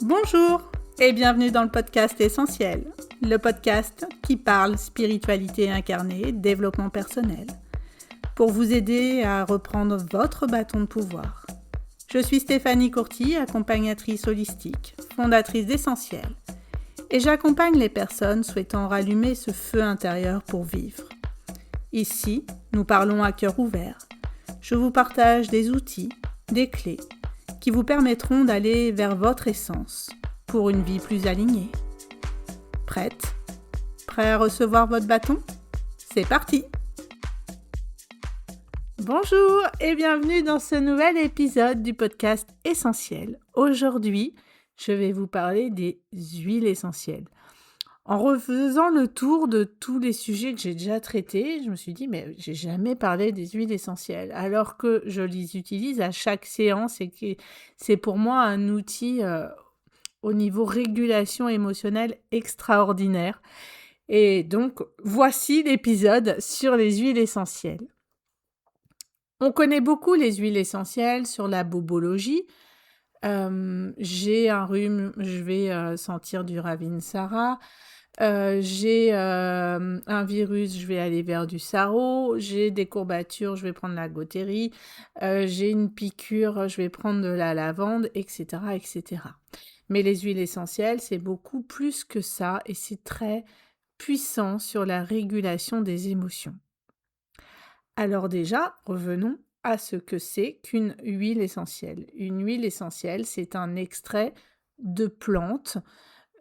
Bonjour et bienvenue dans le podcast Essentiel, le podcast qui parle spiritualité incarnée, développement personnel, pour vous aider à reprendre votre bâton de pouvoir. Je suis Stéphanie Courty, accompagnatrice holistique, fondatrice d'Essentiel, et j'accompagne les personnes souhaitant rallumer ce feu intérieur pour vivre. Ici, nous parlons à cœur ouvert. Je vous partage des outils, des clés, qui vous permettront d'aller vers votre essence pour une vie plus alignée. Prête? Prêt à recevoir votre bâton? C'est parti! Bonjour et bienvenue dans ce nouvel épisode du podcast Essentiel. Aujourd'hui, je vais vous parler des huiles essentielles. En refaisant le tour de tous les sujets que j'ai déjà traités, je me suis dit, mais j'ai jamais parlé des huiles essentielles, alors que je les utilise à chaque séance et que c'est pour moi un outil au niveau régulation émotionnelle extraordinaire. Et donc, voici l'épisode sur les huiles essentielles. On connaît beaucoup les huiles essentielles sur la bobologie. J'ai un rhume, je vais sentir du Ravinsara. J'ai un virus, je vais aller vers du sarro. J'ai des courbatures, je vais prendre la Gauthérie. J'ai une piqûre, je vais prendre de la lavande, etc., etc. Mais les huiles essentielles, c'est beaucoup plus que ça et c'est très puissant sur la régulation des émotions. Alors déjà, revenons à ce que c'est qu'une huile essentielle. Une huile essentielle, c'est un extrait de plantes,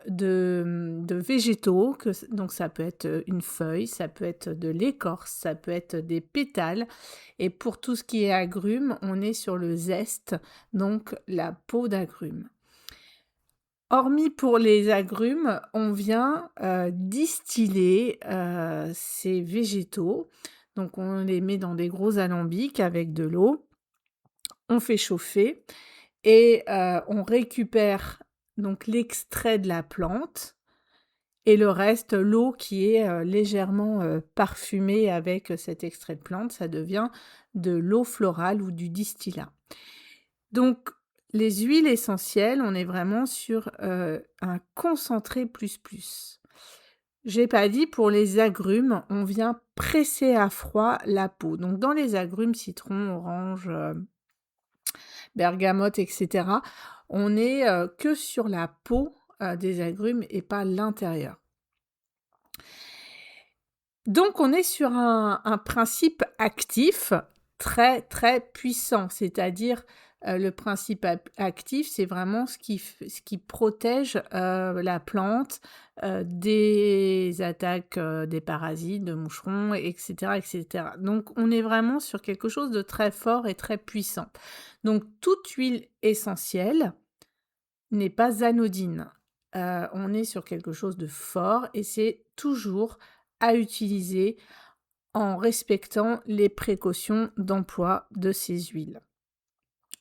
de végétaux, donc ça peut être une feuille, ça peut être de l'écorce, ça peut être des pétales. Et pour tout ce qui est agrumes, on est sur le zeste, donc la peau d'agrumes. Hormis pour les agrumes, on vient distiller ces végétaux. Donc on les met dans des gros alambics avec de l'eau, on fait chauffer et on récupère donc l'extrait de la plante et le reste, l'eau qui est légèrement parfumée avec cet extrait de plante, ça devient de l'eau florale ou du distillat. Donc les huiles essentielles, on est vraiment sur un concentré plus. J'ai pas dit pour les agrumes, on vient presser à froid la peau. Donc dans les agrumes, citron, orange, bergamote, etc., on est que sur la peau des agrumes et pas l'intérieur. Donc on est sur un principe actif très très puissant, c'est-à-dire le principe actif, c'est vraiment ce qui protège la plante des attaques des parasites, de moucherons, etc., etc. Donc on est vraiment sur quelque chose de très fort et très puissant. Donc toute huile essentielle n'est pas anodine. On est sur quelque chose de fort et c'est toujours à utiliser en respectant les précautions d'emploi de ces huiles.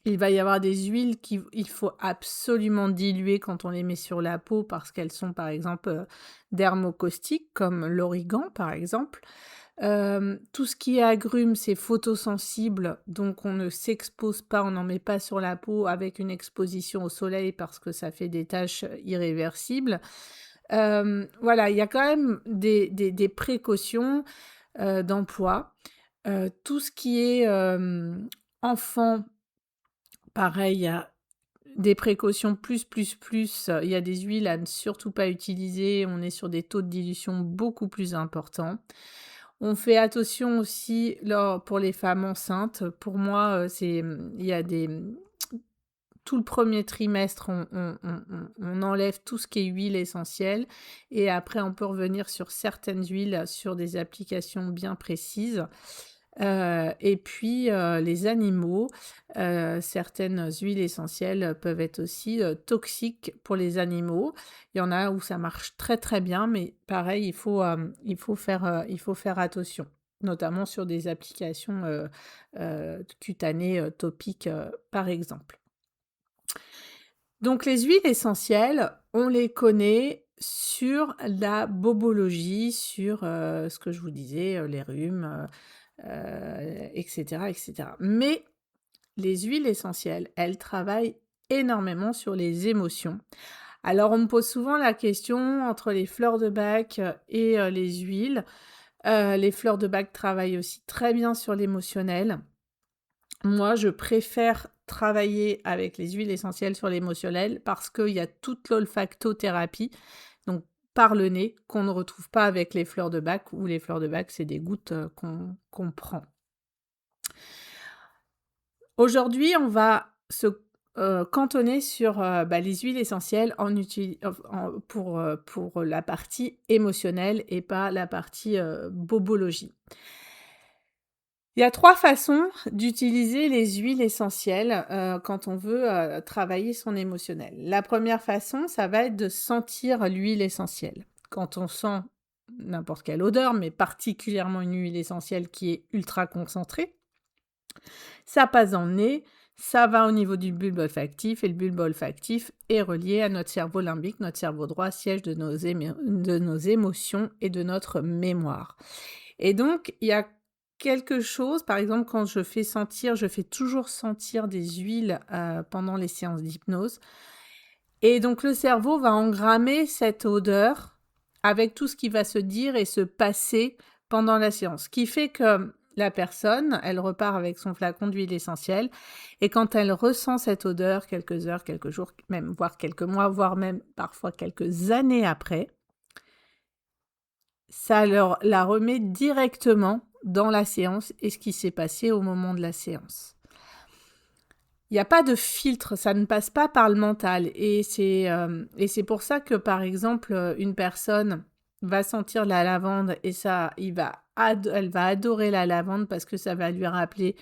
Il va y avoir des huiles qu'il faut absolument diluer quand on les met sur la peau parce qu'elles sont par exemple dermocaustiques, comme l'origan par exemple. Tout ce qui est agrumes, c'est photosensible, donc on ne s'expose pas, on n'en met pas sur la peau avec une exposition au soleil parce que ça fait des taches irréversibles. Voilà, il y a quand même des précautions d'emploi. Tout ce qui est enfant, pareil, il y a des précautions plus. Il y a des huiles à ne surtout pas utiliser. On est sur des taux de dilution beaucoup plus importants. On fait attention aussi pour les femmes enceintes. Pour moi, il y a tout le premier trimestre, on enlève tout ce qui est huile essentielle et après on peut revenir sur certaines huiles sur des applications bien précises. Et puis les animaux, certaines huiles essentielles peuvent être aussi toxiques pour les animaux. Il y en a où ça marche très très bien, mais pareil, il faut faire attention, notamment sur des applications cutanées topiques par exemple. Donc les huiles essentielles, on les connaît sur la bobologie, sur ce que je vous disais, les rhumes, etc., etc. Mais les huiles essentielles, elles travaillent énormément sur les émotions. Alors on me pose souvent la question entre les fleurs de bac, et les huiles. Les fleurs de bac travaillent aussi très bien sur l'émotionnel. Moi, je préfère travailler avec les huiles essentielles sur l'émotionnel parce qu'il y a toute l'olfactothérapie, donc par le nez, qu'on ne retrouve pas avec les fleurs de bac, où les fleurs de bac, c'est des gouttes, qu'on prend. Aujourd'hui, on va se, cantonner sur, les huiles essentielles pour la partie émotionnelle et pas la partie, bobologie. Il y a 3 façons d'utiliser les huiles essentielles, quand on veut, travailler son émotionnel. La première façon, ça va être de sentir l'huile essentielle. Quand on sent n'importe quelle odeur, mais particulièrement une huile essentielle qui est ultra concentrée, ça passe dans le nez, ça va au niveau du bulbe olfactif et le bulbe olfactif est relié à notre cerveau limbique, notre cerveau droit, siège de nos émotions et de notre mémoire. Et donc, il y a quelque chose, par exemple, quand je fais toujours sentir des huiles, pendant les séances d'hypnose et donc le cerveau va engrammer cette odeur avec tout ce qui va se dire et se passer pendant la séance. Ce qui fait que la personne, elle repart avec son flacon d'huile essentielle et quand elle ressent cette odeur quelques heures, quelques jours, même voire quelques mois, voire même parfois quelques années après, ça la remet directement dans la séance et ce qui s'est passé au moment de la séance. Il y a pas de filtre, ça ne passe pas par le mental et c'est pour ça que, par exemple, une personne va sentir la lavande et elle va adorer la lavande parce que ça va lui rappeler,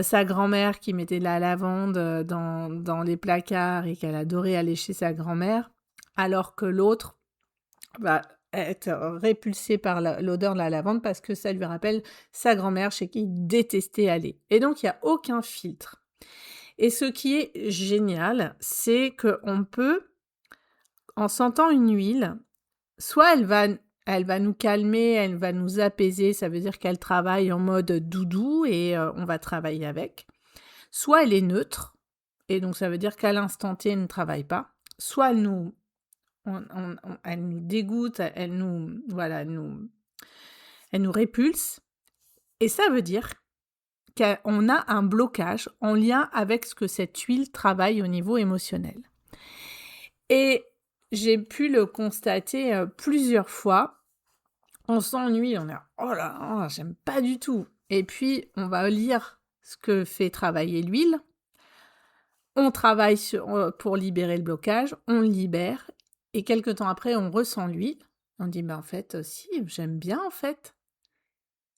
sa grand-mère qui mettait de la lavande, dans les placards et qu'elle adorait aller chez sa grand-mère, alors que l'autre va être répulsé par l'odeur de la lavande parce que ça lui rappelle sa grand-mère chez qui il détestait aller. Et donc il y a aucun filtre. Et ce qui est génial, c'est qu'on peut, en sentant une huile, soit elle va nous calmer, elle va nous apaiser, ça veut dire qu'elle travaille en mode doudou et on va travailler avec. Soit elle est neutre, et donc ça veut dire qu'à l'instant T, elle ne travaille pas. Soit elle nous dégoûte, elle nous répulse. Et ça veut dire qu'on a un blocage en lien avec ce que cette huile travaille au niveau émotionnel. Et j'ai pu le constater plusieurs fois. On sent une huile, on est « oh là là, j'aime pas du tout ». Et puis, on va lire ce que fait travailler l'huile. On travaille pour libérer le blocage, on le libère. Et quelques temps après, on ressent l'huile. On dit « en fait, si, j'aime bien en fait ».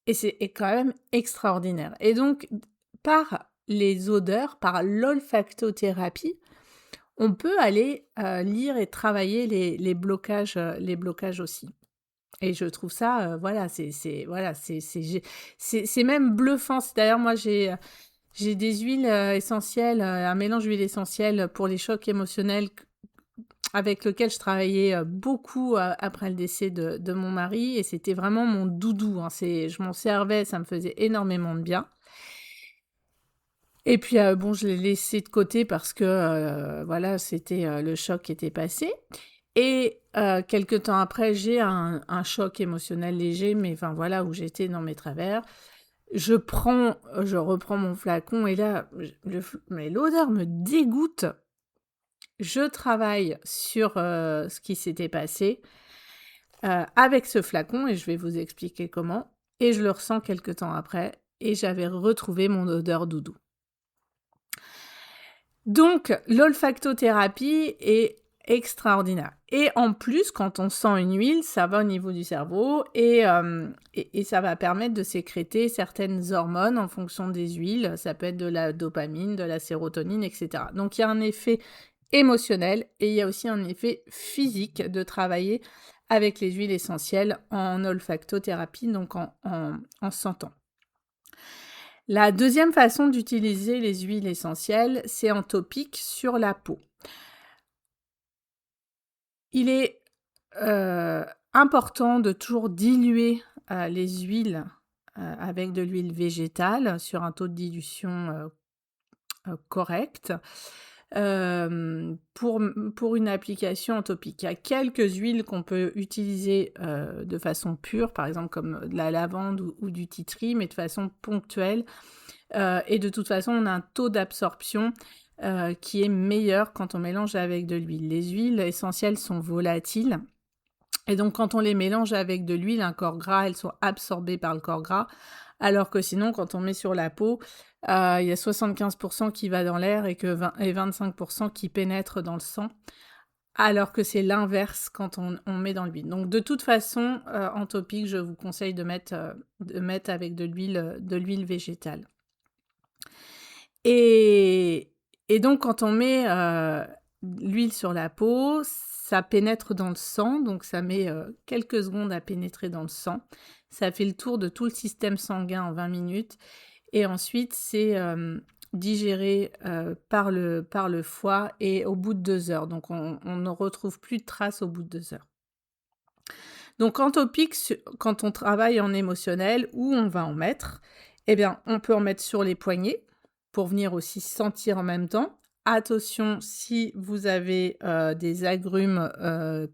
Et c'est quand même extraordinaire. Et donc, par les odeurs, par l'olfactothérapie, on peut aller lire et travailler les blocages aussi. Et je trouve ça, c'est même bluffant. D'ailleurs, moi, j'ai des huiles essentielles, un mélange d'huiles essentielles pour les chocs émotionnels avec lequel je travaillais beaucoup après le décès de mon mari. Et c'était vraiment mon doudou, hein. Je m'en servais, ça me faisait énormément de bien. Et puis, je l'ai laissé de côté parce que, c'était le choc qui était passé. Et quelque temps après, j'ai un choc émotionnel léger, mais enfin voilà, où j'étais dans mes travers. Je reprends mon flacon et là, mais l'odeur me dégoûte. Je travaille sur ce qui s'était passé avec ce flacon et je vais vous expliquer comment. Et je le ressens quelque temps après et j'avais retrouvé mon odeur doudou. Donc, l'olfactothérapie est extraordinaire. Et en plus, quand on sent une huile, ça va au niveau du cerveau et ça va permettre de sécréter certaines hormones en fonction des huiles. Ça peut être de la dopamine, de la sérotonine, etc. Donc, il y a un effet émotionnel et il y a aussi un effet physique de travailler avec les huiles essentielles en olfactothérapie, donc en sentant. La deuxième façon d'utiliser les huiles essentielles, c'est en topique sur la peau. Il est important de toujours diluer les huiles avec de l'huile végétale sur un taux de dilution correct. pour une application en topique. Il y a quelques huiles qu'on peut utiliser de façon pure, par exemple comme de la lavande ou du tea tree, mais de façon ponctuelle. Et de toute façon, on a un taux d'absorption qui est meilleur quand on mélange avec de l'huile. Les huiles essentielles sont volatiles. Et donc, quand on les mélange avec de l'huile, un corps gras, elles sont absorbées par le corps gras. Alors que sinon, quand on met sur la peau, il y a 75% qui va dans l'air et 25% qui pénètre dans le sang. Alors que c'est l'inverse quand on met dans l'huile. Donc, de toute façon, en topique, je vous conseille de mettre avec de l'huile végétale. Et donc, quand on met l'huile sur la peau, ça pénètre dans le sang, donc ça met quelques secondes à pénétrer dans le sang. Ça fait le tour de tout le système sanguin en 20 minutes. Et ensuite, c'est digéré par le foie et au bout de 2 heures. Donc, on ne retrouve plus de traces au bout de 2 heures. Donc, en topique, quand on travaille en émotionnel, où on va en mettre? Eh bien, on peut en mettre sur les poignets pour venir aussi sentir en même temps. Attention, si vous avez des agrumes,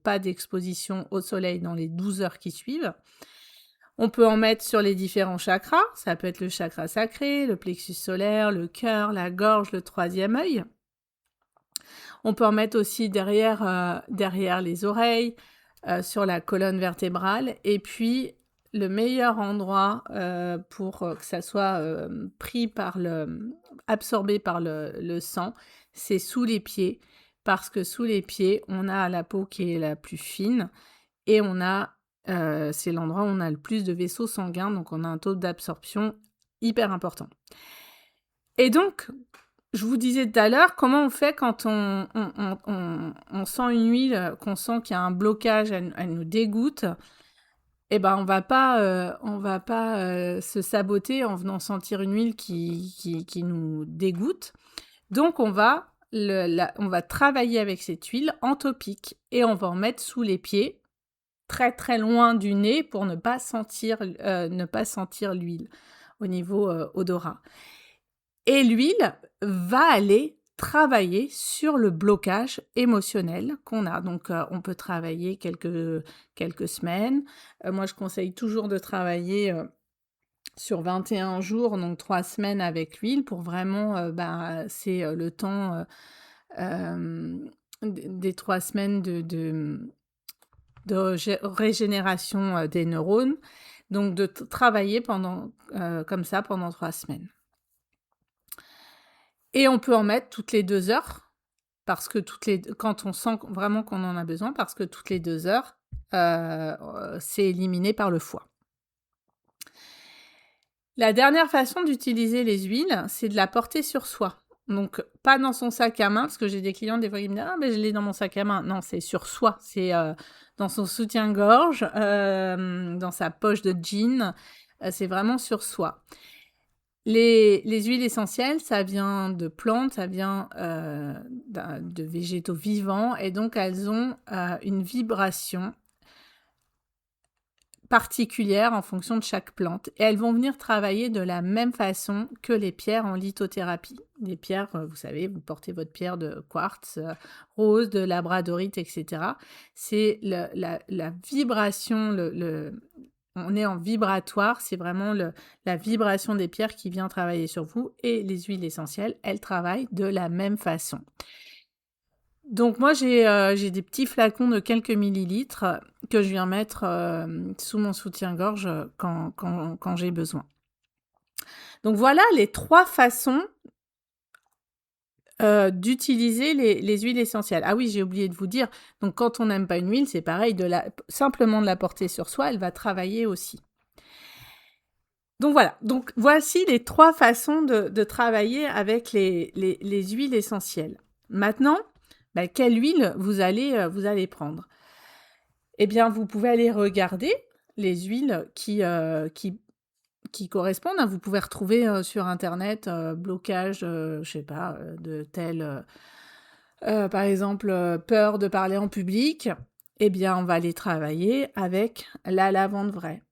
pas d'exposition au soleil dans les 12 heures qui suivent. On peut en mettre sur les différents chakras. Ça peut être le chakra sacré, le plexus solaire, le cœur, la gorge, le troisième œil. On peut en mettre aussi derrière les oreilles, sur la colonne vertébrale. Et puis, le meilleur endroit pour que ça soit absorbé par le sang, c'est sous les pieds. Parce que sous les pieds, on a la peau qui est la plus fine et c'est l'endroit où on a le plus de vaisseaux sanguins, donc on a un taux d'absorption hyper important. Et donc, je vous disais tout à l'heure, comment on fait quand on sent une huile, qu'on sent qu'il y a un blocage, elle nous dégoûte. Eh ben, on va pas se saboter en venant sentir une huile qui nous dégoûte. Donc, on va travailler avec cette huile en topique et on va en mettre sous les pieds, très très loin du nez pour ne pas sentir l'huile au niveau odorat. Et l'huile va aller travailler sur le blocage émotionnel qu'on a. Donc, on peut travailler quelques semaines. Moi, je conseille toujours de travailler sur 21 jours, donc 3 semaines avec l'huile pour vraiment, c'est le temps des 3 semaines de régénération des neurones. Donc, de travailler comme ça pendant 3 semaines. Et on peut en mettre toutes les 2 heures, parce que quand on sent vraiment qu'on en a besoin, parce que toutes les 2 heures, c'est éliminé par le foie. La dernière façon d'utiliser les huiles, c'est de la porter sur soi. Donc, pas dans son sac à main, parce que j'ai des clients, des fois, qui me disent « Ah, ben je l'ai dans mon sac à main ». Non, c'est sur soi. C'est dans son soutien-gorge, dans sa poche de jean. C'est vraiment sur soi. Les huiles essentielles, ça vient de plantes, ça vient de végétaux vivants, et donc elles ont une vibration particulière en fonction de chaque plante. Et elles vont venir travailler de la même façon que les pierres en lithothérapie. Les pierres, vous savez, vous portez votre pierre de quartz, rose, de labradorite, etc. C'est la vibration, on est en vibratoire, c'est vraiment la vibration des pierres qui vient travailler sur vous. Et les huiles essentielles, elles travaillent de la même façon. Donc moi, j'ai des petits flacons de quelques millilitres que je viens mettre sous mon soutien-gorge quand j'ai besoin. Donc voilà les 3 façons d'utiliser les huiles essentielles. Ah oui, j'ai oublié de vous dire, donc quand on n'aime pas une huile, c'est pareil, simplement de la porter sur soi, elle va travailler aussi. Donc voilà, donc voici les 3 façons de travailler avec les huiles essentielles. Maintenant, quelle huile vous allez prendre? Eh bien, vous pouvez aller regarder les huiles qui correspondent. Vous pouvez retrouver sur Internet blocage, je sais pas, de tel, par exemple, peur de parler en public. Eh bien, on va aller travailler avec la lavande vraie.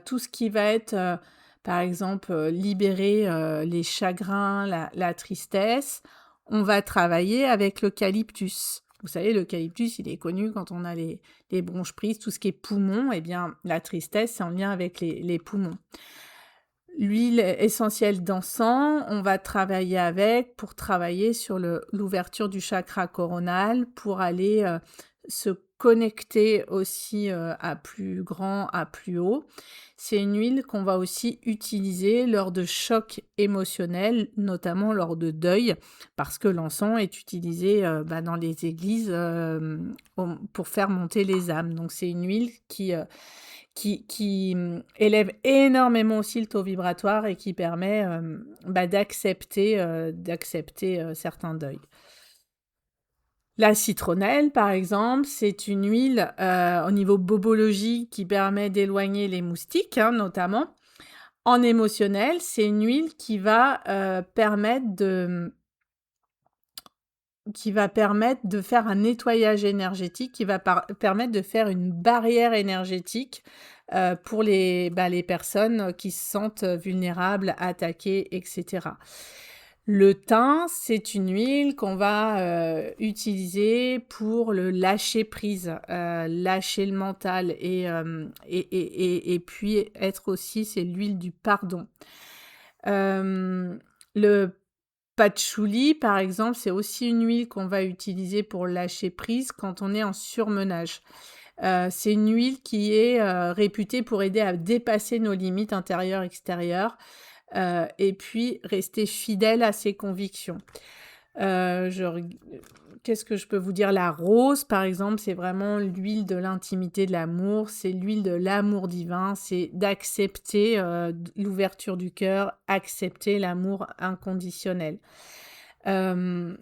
Tout ce qui va être, par exemple, libérer les chagrins, la tristesse, on va travailler avec l'eucalyptus. Vous savez, l'eucalyptus, il est connu quand on a les bronches prises, tout ce qui est poumons, eh bien, la tristesse, c'est en lien avec les poumons. L'huile essentielle d'encens, on va travailler avec pour travailler sur l'ouverture du chakra coronal, pour aller se connecter aussi à plus grand, à plus haut. C'est une huile qu'on va aussi utiliser lors de chocs émotionnels, notamment lors de deuil, parce que l'encens est utilisé dans les églises pour faire monter les âmes. Donc c'est une huile qui élève énormément aussi le taux vibratoire et qui permet d'accepter certains deuils. La citronnelle, par exemple, c'est une huile au niveau bobologie qui permet d'éloigner les moustiques, notamment. En émotionnel, c'est une huile qui va permettre de faire un nettoyage énergétique, qui va permettre de faire une barrière énergétique pour les personnes qui se sentent vulnérables, attaquées, etc. Le thym, c'est une huile qu'on va utiliser pour le lâcher prise, lâcher le mental et puis être aussi, c'est l'huile du pardon. Le patchouli, par exemple, c'est aussi une huile qu'on va utiliser pour lâcher prise quand on est en surmenage. C'est une huile qui est réputée pour aider à dépasser nos limites intérieures, extérieures, et puis rester fidèle à ses convictions. Qu'est-ce que je peux vous dire? La rose, par exemple, c'est vraiment l'huile de l'intimité, de l'amour, c'est l'huile de l'amour divin, c'est d'accepter l'ouverture du cœur, accepter l'amour inconditionnel. La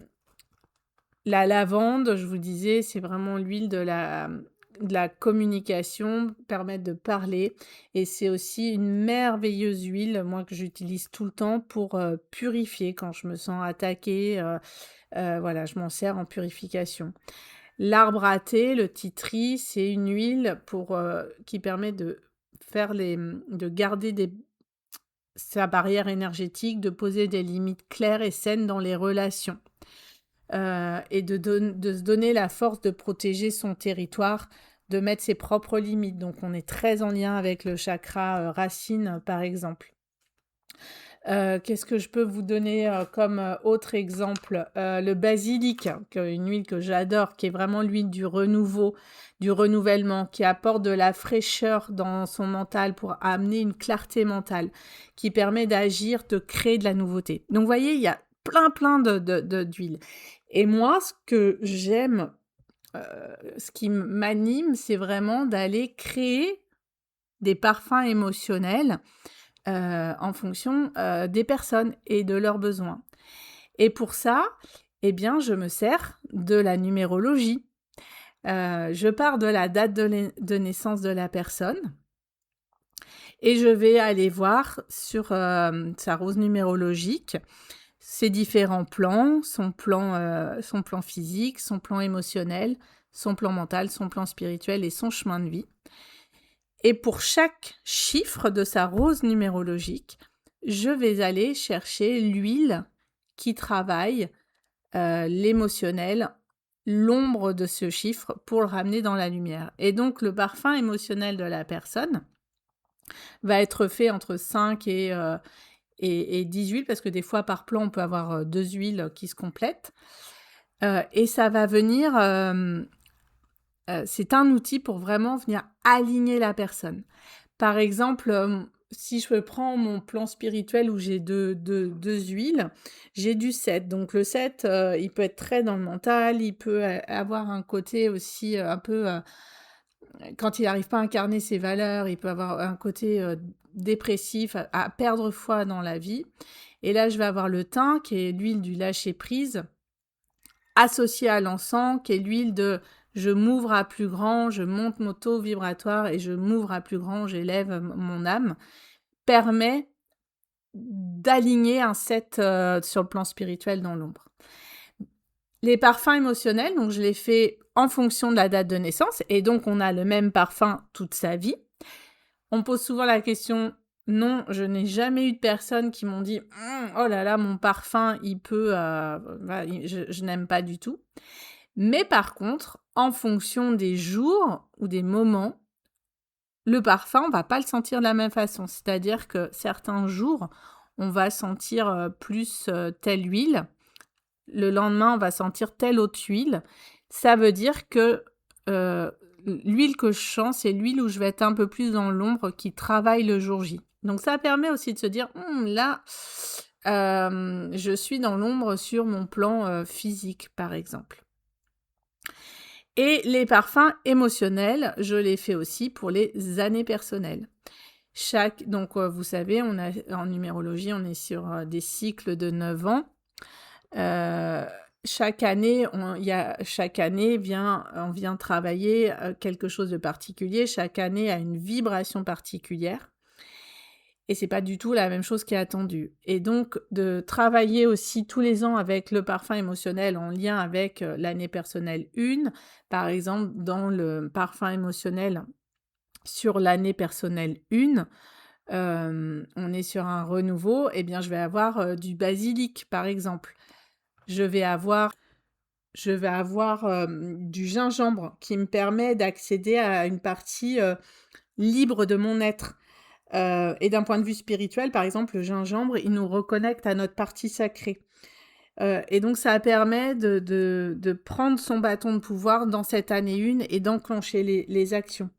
lavande, je vous disais, c'est vraiment l'huile de la communication, permettre de parler, et c'est aussi une merveilleuse huile, moi, que j'utilise tout le temps pour purifier quand je me sens attaquée. Voilà, je m'en sers en purification. L'arbre à thé, le tea tree, c'est une huile qui permet de garder sa barrière énergétique, de poser des limites claires et saines dans les relations. Et de se donner la force de protéger son territoire, de mettre ses propres limites. Donc on est très en lien avec le chakra racine, par exemple. Qu'est-ce que je peux vous donner comme autre exemple? Le basilic, une huile que j'adore, qui est vraiment l'huile du renouveau, du renouvellement, qui apporte de la fraîcheur dans son mental pour amener une clarté mentale, qui permet d'agir, de créer de la nouveauté. Donc vous voyez, il y a plein d'huiles. Et moi, ce que j'aime, ce qui m'anime, c'est vraiment d'aller créer des parfums émotionnels en fonction des personnes et de leurs besoins. Et pour ça, eh bien, je me sers de la numérologie. Je pars de la date de naissance de la personne et je vais aller voir sur sa rose numérologique ses différents plans, son plan physique, son plan émotionnel, son plan mental, son plan spirituel et son chemin de vie. Et pour chaque chiffre de sa rose numérologique, je vais aller chercher l'huile qui travaille l'émotionnel, l'ombre de ce chiffre pour le ramener dans la lumière. Et donc le parfum émotionnel de la personne va être fait entre 5 et 10 huiles, parce que des fois par plan on peut avoir 2 huiles qui se complètent. Et ça va venir... c'est un outil pour vraiment venir aligner la personne. Par exemple, si je prends mon plan spirituel où j'ai deux huiles, j'ai du 7. Donc le 7, il peut être très dans le mental, il peut avoir un côté aussi un peu... quand il n'arrive pas à incarner ses valeurs, il peut avoir un côté dépressif, à perdre foi dans la vie. Et là, je vais avoir le thym, qui est l'huile du lâcher-prise, associée à l'encens, qui est l'huile de... Je m'ouvre à plus grand, je monte mon taux vibratoire et je m'ouvre à plus grand, j'élève mon âme, permet d'aligner un 7 sur le plan spirituel dans l'ombre. Les parfums émotionnels, donc je les fais en fonction de la date de naissance, et donc on a le même parfum toute sa vie. On pose souvent la question, non, je n'ai jamais eu de personnes qui m'ont dit: Oh là là, mon parfum, il peut, voilà, je n'aime pas du tout». Mais par contre, en fonction des jours ou des moments, le parfum, on va pas le sentir de la même façon. C'est-à-dire que certains jours, on va sentir, plus, telle huile. Le lendemain, on va sentir telle autre huile. Ça veut dire que, heu, l'huile que je sens, c'est l'huile où je vais être un peu plus dans l'ombre qui travaille le jour J. Donc ça permet aussi de se dire: là, je suis dans l'ombre sur mon plan, physique», par exemple. Et les parfums émotionnels, je les fais aussi pour les années personnelles. Donc, vous savez, en numérologie, on est sur, des cycles de 9 ans. Heu, chaque année on vient travailler, quelque chose de particulier. Chaque année a une vibration particulière et c'est pas du tout la même chose qui est attendue et donc de travailler aussi tous les ans avec le parfum émotionnel en lien avec, l'année personnelle 1, par exemple, dans le parfum émotionnel sur l'année personnelle 1, on est sur un renouveau et bien je vais avoir, du basilic, par exemple. Je vais avoir du gingembre qui me permet d'accéder à une partie, libre de mon être, et d'un point de vue spirituel, par exemple, le gingembre, il nous reconnecte à notre partie sacrée, et donc ça permet de prendre son bâton de pouvoir dans cette année 1 et d'enclencher les actions.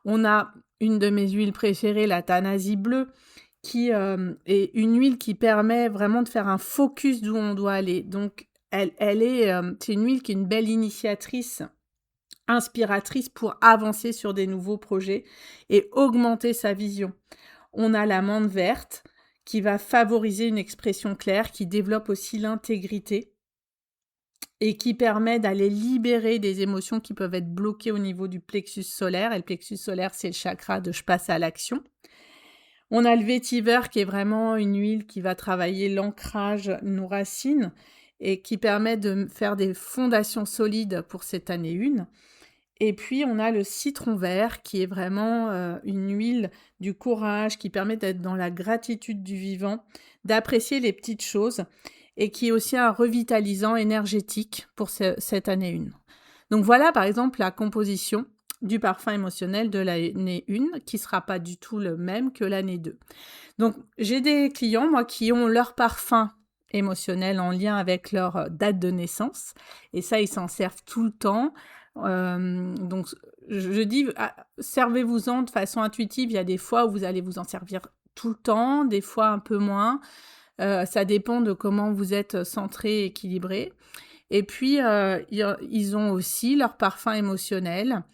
On a une de mes huiles préférées, la Tanasi bleue, qui, est une huile qui permet vraiment de faire un focus d'où on doit aller. Donc c'est une huile qui est une belle initiatrice, inspiratrice pour avancer sur des nouveaux projets et augmenter sa vision. On a l'amande verte qui va favoriser une expression claire, qui développe aussi l'intégrité et qui permet d'aller libérer des émotions qui peuvent être bloquées au niveau du plexus solaire. Et le plexus solaire, c'est le chakra de je passe à l'action. On a le vétiver qui est vraiment une huile qui va travailler l'ancrage, nos racines et qui permet de faire des fondations solides pour cette année 1. Et puis on a le citron vert qui est vraiment, une huile du courage qui permet d'être dans la gratitude du vivant, d'apprécier les petites choses et qui est aussi un revitalisant énergétique pour cette année 1. Donc voilà par exemple la composition du parfum émotionnel de l'année 1 qui sera pas du tout le même que l'année 2. Donc j'ai des clients, moi, qui ont leur parfum émotionnel en lien avec leur, date de naissance et ça, ils s'en servent tout le temps. Donc je dis: «Ah, servez-vous-en de façon intuitive». Il y a des fois où vous allez vous en servir tout le temps, des fois un peu moins. Ça dépend de comment vous êtes centré, équilibré. Et puis, ils ont aussi leur parfum émotionnel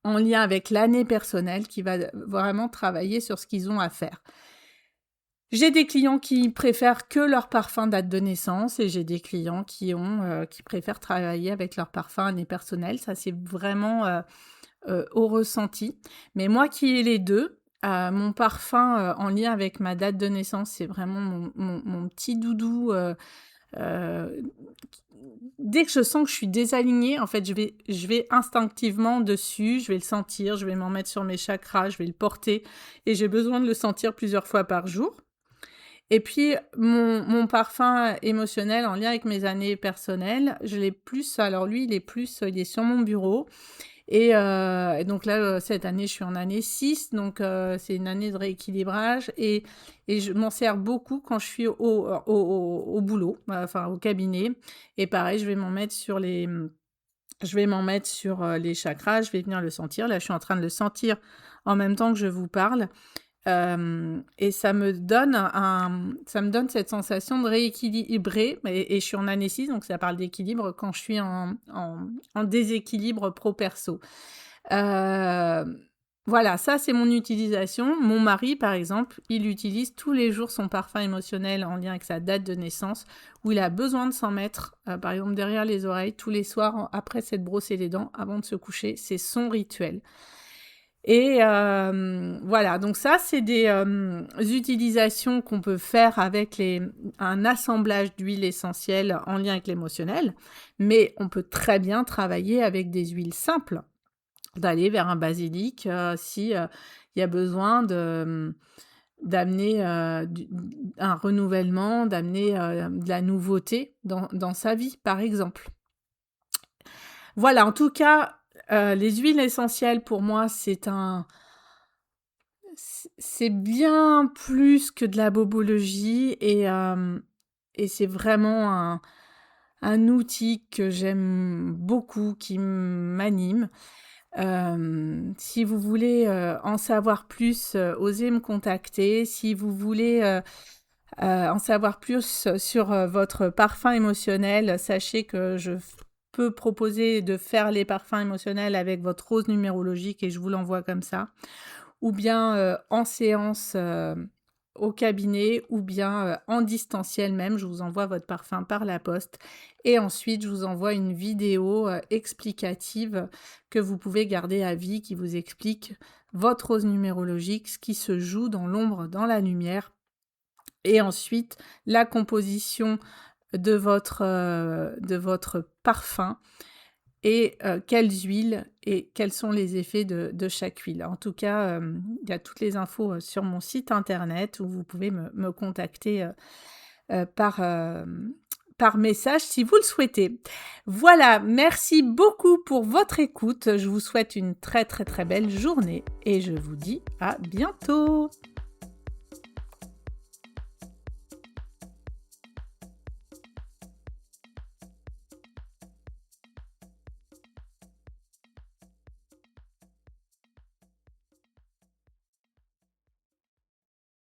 en lien avec l'année personnelle qui va vraiment travailler sur ce qu'ils ont à faire. J'ai des clients qui préfèrent que leur parfum date de naissance et j'ai des clients qui préfèrent travailler avec leur parfum année personnelle. Ça, c'est vraiment, au ressenti. Mais moi qui ai les 2, mon parfum, en lien avec ma date de naissance, c'est vraiment mon petit doudou, Heu, dès que je sens que je suis désalignée, en fait, je vais instinctivement dessus, je vais le sentir, je vais m'en mettre sur mes chakras, je vais le porter et j'ai besoin de le sentir plusieurs fois par jour. Et puis mon parfum émotionnel en lien avec mes années personnelles, je l'ai plus alors lui, il est sur mon bureau et donc là, cette année, je suis en année 6, donc c'est une année de rééquilibrage et je m'en sers beaucoup quand je suis au boulot, enfin au cabinet et pareil, je vais m'en mettre sur, les chakras, je vais venir le sentir. Là, je suis en train de le sentir en même temps que je vous parle. Et ça me donne cette sensation de rééquilibrer et je suis en année 6, donc ça parle d'équilibre quand je suis en déséquilibre pro-perso. Voilà, ça c'est mon utilisation. Mon mari, par exemple, il utilise tous les jours son parfum émotionnel en lien avec sa date de naissance, où il a besoin de s'en mettre, par exemple derrière les oreilles, tous les soirs après s'être brossé les dents, avant de se coucher. C'est son rituel. Et voilà, donc ça, c'est des utilisations qu'on peut faire avec un assemblage d'huiles essentielles en lien avec l'émotionnel, mais on peut très bien travailler avec des huiles simples, d'aller vers un basilic, si, il y a besoin d'amener, un renouvellement, d'amener, de la nouveauté dans sa vie, par exemple. Voilà, en tout cas, les huiles essentielles pour moi, c'est bien plus que de la bobologie et c'est vraiment un outil que j'aime beaucoup, qui m'anime. Si vous voulez, en savoir plus, osez me contacter. Si vous voulez, en savoir plus sur, votre parfum émotionnel, sachez que je peux proposer de faire les parfums émotionnels avec votre rose numérologique et je vous l'envoie comme ça. Ou bien, en séance, au cabinet ou bien, en distanciel même. Je vous envoie votre parfum par la poste et ensuite je vous envoie une vidéo, explicative que vous pouvez garder à vie, qui vous explique votre rose numérologique, ce qui se joue dans l'ombre, dans la lumière et ensuite la composition de votre parfum et quelles huiles et quels sont les effets de chaque huile. En tout cas, il y a toutes les infos, sur mon site internet où vous pouvez me contacter, par message si vous le souhaitez. Voilà, merci beaucoup pour votre écoute. Je vous souhaite une très, très, très belle journée et je vous dis à bientôt.